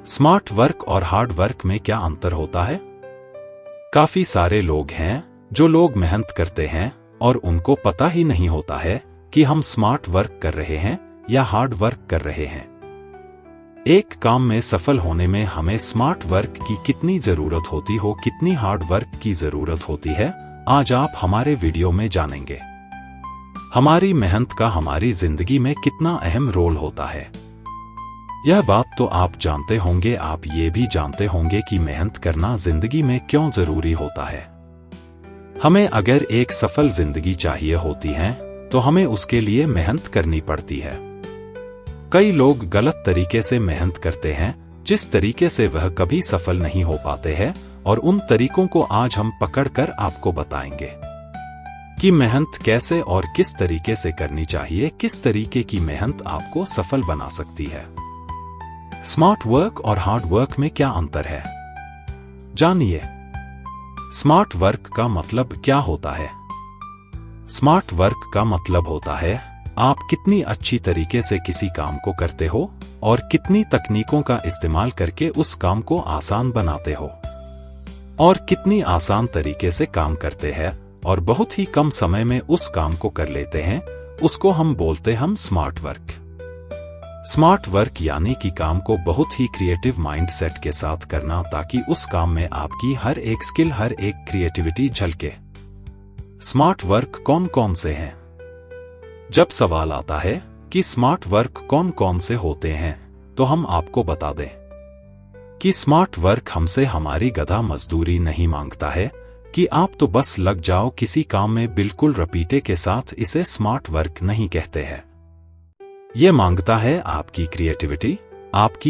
Smart work और hard work में क्या अंतर होता है? काफी सारे लोग हैं जो लोग मेहनत करते हैं और उनको पता ही नहीं होता है कि हम स्मार्ट वर्क कर रहे हैं या हार्ड वर्क कर रहे हैं। एक काम में सफल होने में हमें स्मार्ट वर्क की कितनी जरूरत होती हो, कितनी हार्ड वर्क की जरूरत होती है, आज आप हमारे वीडियो में जानेंगे। हमारी मेहनत का हमारी जिंदगी में कितना अहम रोल होता है, यह बात तो आप जानते होंगे। आप ये भी जानते होंगे कि मेहनत करना जिंदगी में क्यों जरूरी होता है। हमें अगर एक सफल जिंदगी चाहिए होती है तो हमें उसके लिए मेहनत करनी पड़ती है। कई लोग गलत तरीके से मेहनत करते हैं, जिस तरीके से वह कभी सफल नहीं हो पाते हैं, और उन तरीकों को आज हम पकड़कर आपको बताएंगे कि मेहनत कैसे और किस तरीके से करनी चाहिए, किस तरीके की मेहनत आपको सफल बना सकती है। स्मार्ट वर्क और हार्ड वर्क में क्या अंतर है, जानिए। स्मार्ट वर्क का मतलब क्या होता है? स्मार्ट वर्क का मतलब होता है आप कितनी अच्छी तरीके से किसी काम को करते हो और कितनी तकनीकों का इस्तेमाल करके उस काम को आसान बनाते हो, और कितनी आसान तरीके से काम करते हैं और बहुत ही कम समय में उस काम को कर लेते हैं, उसको हम बोलते हम स्मार्ट वर्क। स्मार्ट वर्क यानी कि काम को बहुत ही क्रिएटिव माइंडसेट के साथ करना, ताकि उस काम में आपकी हर एक स्किल, हर एक क्रिएटिविटी झलके। स्मार्ट वर्क कौन कौन से हैं? जब सवाल आता है कि स्मार्ट वर्क कौन कौन से होते हैं, तो हम आपको बता दें कि स्मार्ट वर्क हमसे हमारी गधा मजदूरी नहीं मांगता है कि आप तो बस लग जाओ किसी काम में बिल्कुल रपीटे के साथ। इसे स्मार्ट वर्क नहीं कहते हैं। ये मांगता है आपकी क्रिएटिविटी,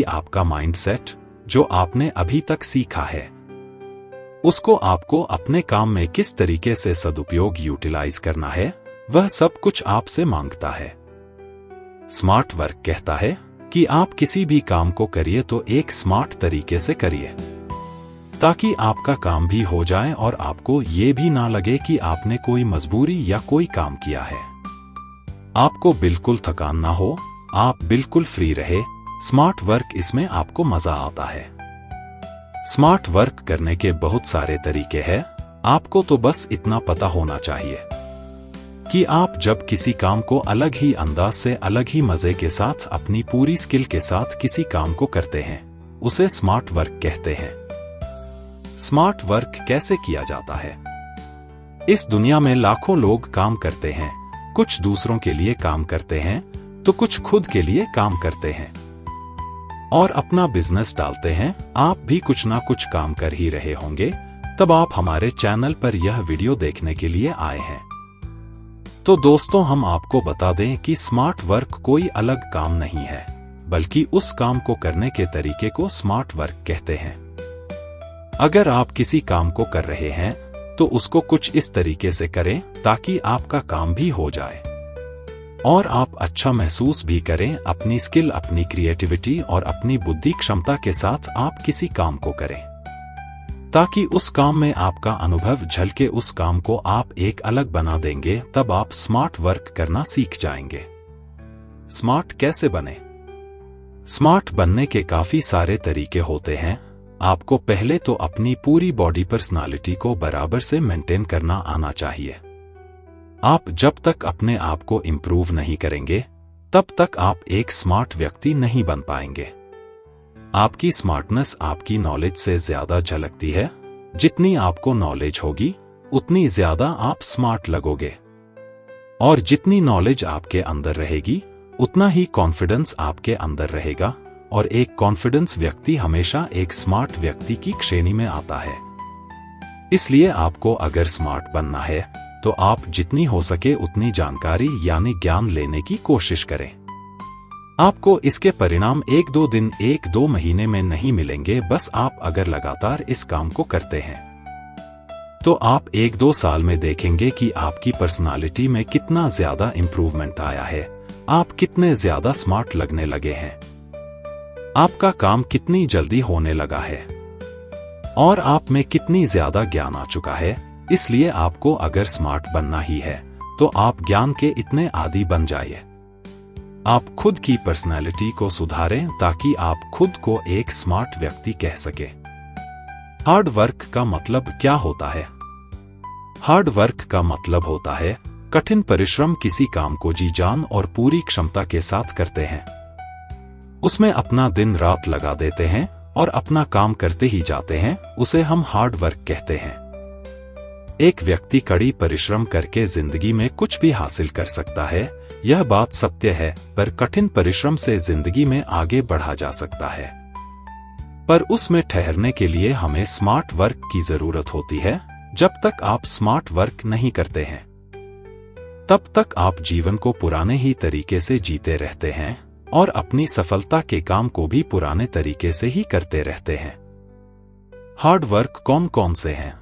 आपका माइंडसेट, जो आपने अभी तक सीखा है, उसको आपको अपने काम में किस तरीके से सदुपयोग यूटिलाइज करना है, वह सब कुछ आपसे मांगता है। स्मार्ट वर्क कहता है कि आप किसी भी काम को करिए तो एक स्मार्ट तरीके से करिए, ताकि आपका काम भी हो जाए और आपको ये भी ना लगे कि आपने कोई मजबूरी या कोई काम किया है। आपको बिल्कुल थकान ना हो, आप बिल्कुल फ्री रहे। स्मार्ट वर्क, इसमें आपको मजा आता है। स्मार्ट वर्क करने के बहुत सारे तरीके हैं, आपको तो बस इतना पता होना चाहिए कि आप जब किसी काम को अलग ही अंदाज से, अलग ही मजे के साथ, अपनी पूरी स्किल के साथ किसी काम को करते हैं, उसे स्मार्ट वर्क कहते हैं। स्मार्ट वर्क कैसे किया जाता है? इस दुनिया में लाखों लोग काम करते हैं। कुछ दूसरों के लिए काम करते हैं तो कुछ खुद के लिए काम करते हैं और अपना बिजनेस डालते हैं। आप भी कुछ ना कुछ काम कर ही रहे होंगे, तब आप हमारे चैनल पर यह वीडियो देखने के लिए आए हैं। तो दोस्तों, हम आपको बता दें कि स्मार्ट वर्क कोई अलग काम नहीं है, बल्कि उस काम को करने के तरीके को स्मार्ट वर्क कहते हैं। अगर आप किसी काम को कर रहे हैं तो उसको कुछ इस तरीके से करें ताकि आपका काम भी हो जाए और आप अच्छा महसूस भी करें। अपनी स्किल, अपनी क्रिएटिविटी और अपनी बुद्धि क्षमता के साथ आप किसी काम को करें, ताकि उस काम में आपका अनुभव झलके, उस काम को आप एक अलग बना देंगे। तब आप स्मार्ट वर्क करना सीख जाएंगे। स्मार्ट कैसे बने? स्मार्ट बनने के काफी सारे तरीके होते हैं। आपको पहले तो अपनी पूरी बॉडी पर्सनालिटी को बराबर से मेंटेन करना आना चाहिए। आप जब तक अपने आप को इम्प्रूव नहीं करेंगे, तब तक आप एक स्मार्ट व्यक्ति नहीं बन पाएंगे। आपकी स्मार्टनेस आपकी नॉलेज से ज्यादा झलकती है। जितनी आपको नॉलेज होगी, उतनी ज्यादा आप स्मार्ट लगोगे, और जितनी नॉलेज आपके अंदर रहेगी, उतना ही कॉन्फिडेंस आपके अंदर रहेगा, और एक कॉन्फिडेंस व्यक्ति हमेशा एक स्मार्ट व्यक्ति की श्रेणी में आता है। इसलिए आपको अगर स्मार्ट बनना है तो आप जितनी हो सके उतनी जानकारी यानी ज्ञान लेने की कोशिश करें। आपको इसके परिणाम 1-2 दिन, 1-2 महीने में नहीं मिलेंगे। बस आप अगर लगातार इस काम को करते हैं तो आप 1-2 साल में देखेंगे कि आपकी पर्सनालिटी में कितना ज्यादा इंप्रूवमेंट आया है, आप कितने ज्यादा स्मार्ट लगने लगे हैं, आपका काम कितनी जल्दी होने लगा है, और आप में कितनी ज्यादा ज्ञान आ चुका है। इसलिए आपको अगर स्मार्ट बनना ही है तो आप ज्ञान के इतने आदी बन जाइए आप खुद की पर्सनैलिटी को सुधारें ताकि आप खुद को एक स्मार्ट व्यक्ति कह सके। हार्ड वर्क का मतलब क्या होता है? हार्ड वर्क का मतलब होता है कठिन परिश्रम। किसी काम को जी जान और पूरी क्षमता के साथ करते हैं, उसमें अपना दिन रात लगा देते हैं और अपना काम करते ही जाते हैं, उसे हम हार्ड वर्क कहते हैं। एक व्यक्ति कड़ी परिश्रम करके जिंदगी में कुछ भी हासिल कर सकता है, यह बात सत्य है, पर कठिन परिश्रम से जिंदगी में आगे बढ़ा जा सकता है। पर उसमें ठहरने के लिए हमें स्मार्ट वर्क की जरूरत होती है। जब तक आप स्मार्ट वर्क नहीं करते हैं, तब तक आप जीवन को पुराने ही तरीके से जीते रहते हैं और अपनी सफलता के काम को भी पुराने तरीके से ही करते रहते हैं। हार्ड वर्क कौन कौन से हैं?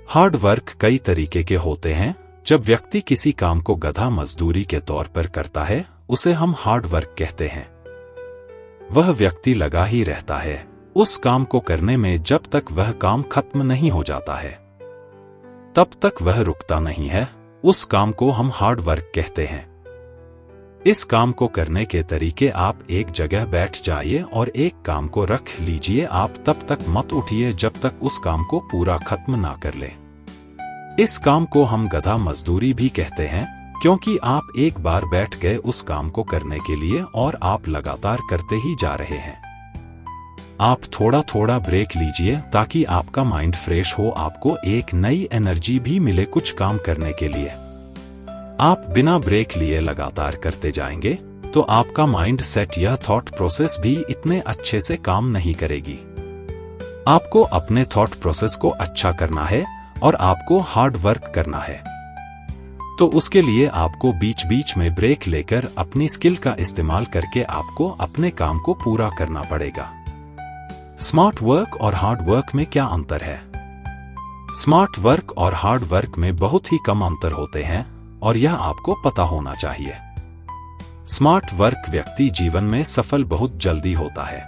हार्ड वर्क कई तरीके के होते हैं। जब व्यक्ति किसी काम को गधा मजदूरी के तौर पर करता है, उसे हम हार्ड वर्क कहते हैं। वह व्यक्ति लगा ही रहता है उस काम को करने में जब तक वह काम खत्म नहीं हो जाता है, तब तक वह रुकता नहीं है। उस काम को हम हार्ड वर्क कहते हैं। इस काम को करने के तरीके: आप एक जगह बैठ जाइए और एक काम को रख लीजिए। आप तब तक मत उठिए जब तक उस काम को पूरा खत्म ना कर ले। इस काम को हम गधा मजदूरी भी कहते हैं, क्योंकि आप एक बार बैठ गए उस काम को करने के लिए और आप लगातार करते ही जा रहे हैं। आप थोड़ा थोड़ा ब्रेक लीजिए ताकि आपका माइंड फ्रेश हो, आपको एक नई एनर्जी भी मिले कुछ काम करने के लिए। आप बिना ब्रेक लिए लगातार करते जाएंगे तो आपका माइंड सेट, यह थॉट प्रोसेस भी इतने अच्छे से काम नहीं करेगी। आपको अपने थॉट प्रोसेस को अच्छा करना है और आपको हार्ड वर्क करना है, तो उसके लिए आपको बीच बीच में ब्रेक लेकर अपनी स्किल का इस्तेमाल करके आपको अपने काम को पूरा करना पड़ेगा। स्मार्ट वर्क और हार्ड वर्क में क्या अंतर है? स्मार्ट वर्क और हार्ड वर्क में बहुत ही कम अंतर होते हैं और यह आपको पता होना चाहिए। स्मार्ट वर्क व्यक्ति जीवन में सफल बहुत जल्दी होता है,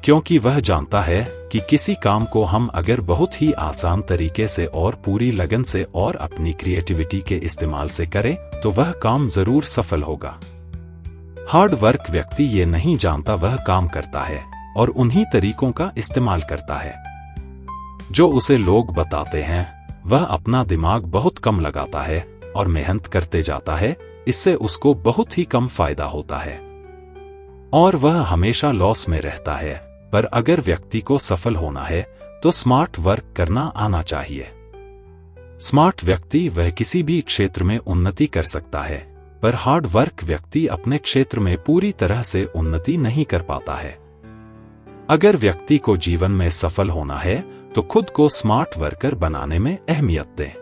क्योंकि वह जानता है कि किसी काम को हम अगर बहुत ही आसान तरीके से और पूरी लगन से और अपनी क्रिएटिविटी के इस्तेमाल से करें तो वह काम जरूर सफल होगा। हार्ड वर्क व्यक्ति ये नहीं जानता, वह काम करता है और उन्हीं तरीकों का इस्तेमाल करता है जो उसे लोग बताते हैं। वह अपना दिमाग बहुत कम लगाता है और मेहनत करते जाता है, इससे उसको बहुत ही कम फायदा होता है और वह हमेशा लॉस में रहता है। पर अगर व्यक्ति को सफल होना है तो स्मार्ट वर्क करना आना चाहिए। स्मार्ट व्यक्ति वह किसी भी क्षेत्र में उन्नति कर सकता है, पर हार्ड वर्क व्यक्ति अपने क्षेत्र में पूरी तरह से उन्नति नहीं कर पाता है। अगर व्यक्ति को जीवन में सफल होना है तो खुद को स्मार्ट वर्कर बनाने में अहमियत दें,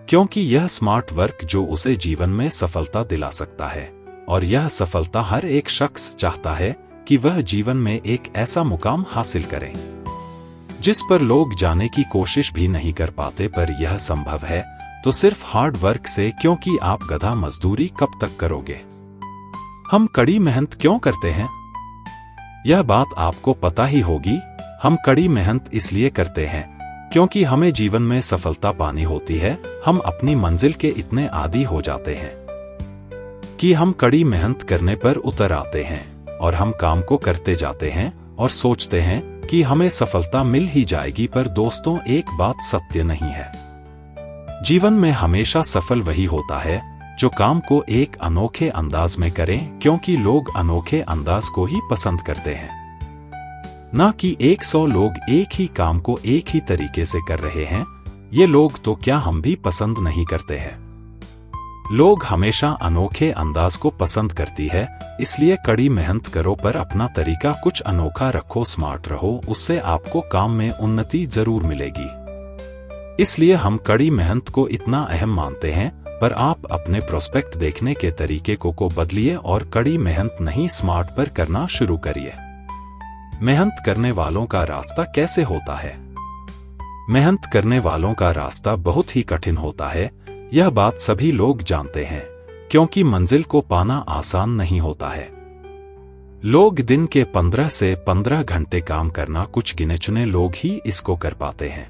क्योंकि यह स्मार्ट वर्क जो उसे जीवन में सफलता दिला सकता है, और यह सफलता हर एक शख्स चाहता है कि वह जीवन में एक ऐसा मुकाम हासिल करें जिस पर लोग जाने की कोशिश भी नहीं कर पाते। पर यह संभव है तो सिर्फ हार्ड वर्क से, क्योंकि आप गधा मजदूरी कब तक करोगे? हम कड़ी मेहनत क्यों करते हैं? यह बात आपको पता ही होगी। हम कड़ी मेहनत इसलिए करते हैं क्योंकि हमें जीवन में सफलता पानी होती है। हम अपनी मंजिल के इतने आदी हो जाते हैं कि हम कड़ी मेहनत करने पर उतर आते हैं और हम काम को करते जाते हैं और सोचते हैं कि हमें सफलता मिल ही जाएगी। पर दोस्तों, एक बात सत्य नहीं है। जीवन में हमेशा सफल वही होता है जो काम को एक अनोखे अंदाज में करें, क्योंकि लोग अनोखे अंदाज को ही पसंद करते हैं, ना कि 100 लोग एक ही काम को एक ही तरीके से कर रहे हैं। ये लोग तो क्या हम भी पसंद नहीं करते हैं। लोग हमेशा अनोखे अंदाज को पसंद करती है, इसलिए कड़ी मेहनत करो पर अपना तरीका कुछ अनोखा रखो, स्मार्ट रहो, उससे आपको काम में उन्नति जरूर मिलेगी। इसलिए हम कड़ी मेहनत को इतना अहम मानते हैं। पर आप अपने प्रोस्पेक्ट देखने के तरीके को बदलिए और कड़ी मेहनत नहीं स्मार्ट पर करना शुरू करिए। मेहनत करने वालों का रास्ता कैसे होता है? मेहनत करने वालों का रास्ता बहुत ही कठिन होता है, यह बात सभी लोग जानते हैं, क्योंकि मंजिल को पाना आसान नहीं होता है। लोग दिन के 15 से 15 घंटे काम करना कुछ गिने चुने लोग ही इसको कर पाते हैं।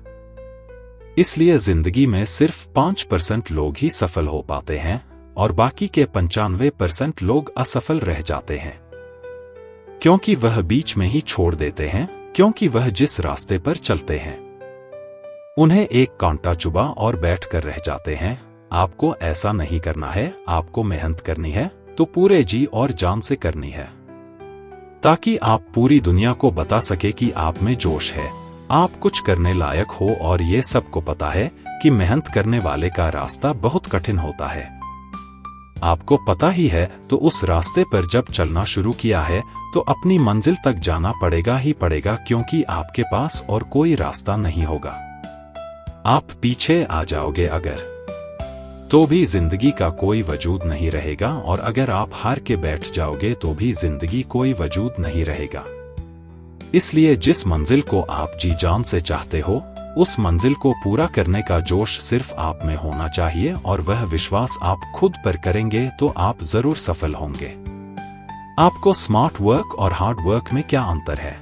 इसलिए जिंदगी में सिर्फ 5% लोग ही सफल हो पाते हैं और बाकी के 95% लोग असफल रह जाते हैं क्योंकि वह बीच में ही छोड़ देते हैं, क्योंकि वह जिस रास्ते पर चलते हैं उन्हें एक कांटा चुभा और बैठ कर रह जाते हैं। आपको ऐसा नहीं करना है। आपको मेहनत करनी है तो पूरे जी और जान से करनी है, ताकि आप पूरी दुनिया को बता सके कि आप में जोश है, आप कुछ करने लायक हो। और ये सबको पता है कि मेहनत करने वाले का रास्ता बहुत कठिन होता है। आपको पता ही है, तो उस रास्ते पर जब चलना शुरू किया है तो अपनी मंजिल तक जाना पड़ेगा ही पड़ेगा, क्योंकि आपके पास और कोई रास्ता नहीं होगा। आप पीछे आ जाओगे अगर, तो भी जिंदगी का कोई वजूद नहीं रहेगा, और अगर आप हार के बैठ जाओगे तो भी जिंदगी कोई वजूद नहीं रहेगा। इसलिए जिस मंजिल को आप जी जान से चाहते हो, उस मंजिल को पूरा करने का जोश सिर्फ आप में होना चाहिए, और वह विश्वास आप खुद पर करेंगे तो आप जरूर सफल होंगे। आपको स्मार्ट वर्क और हार्ड वर्क में क्या अंतर है?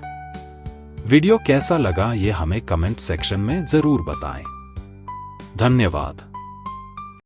वीडियो कैसा लगा ये हमें कमेंट सेक्शन में जरूर बताएं। धन्यवाद।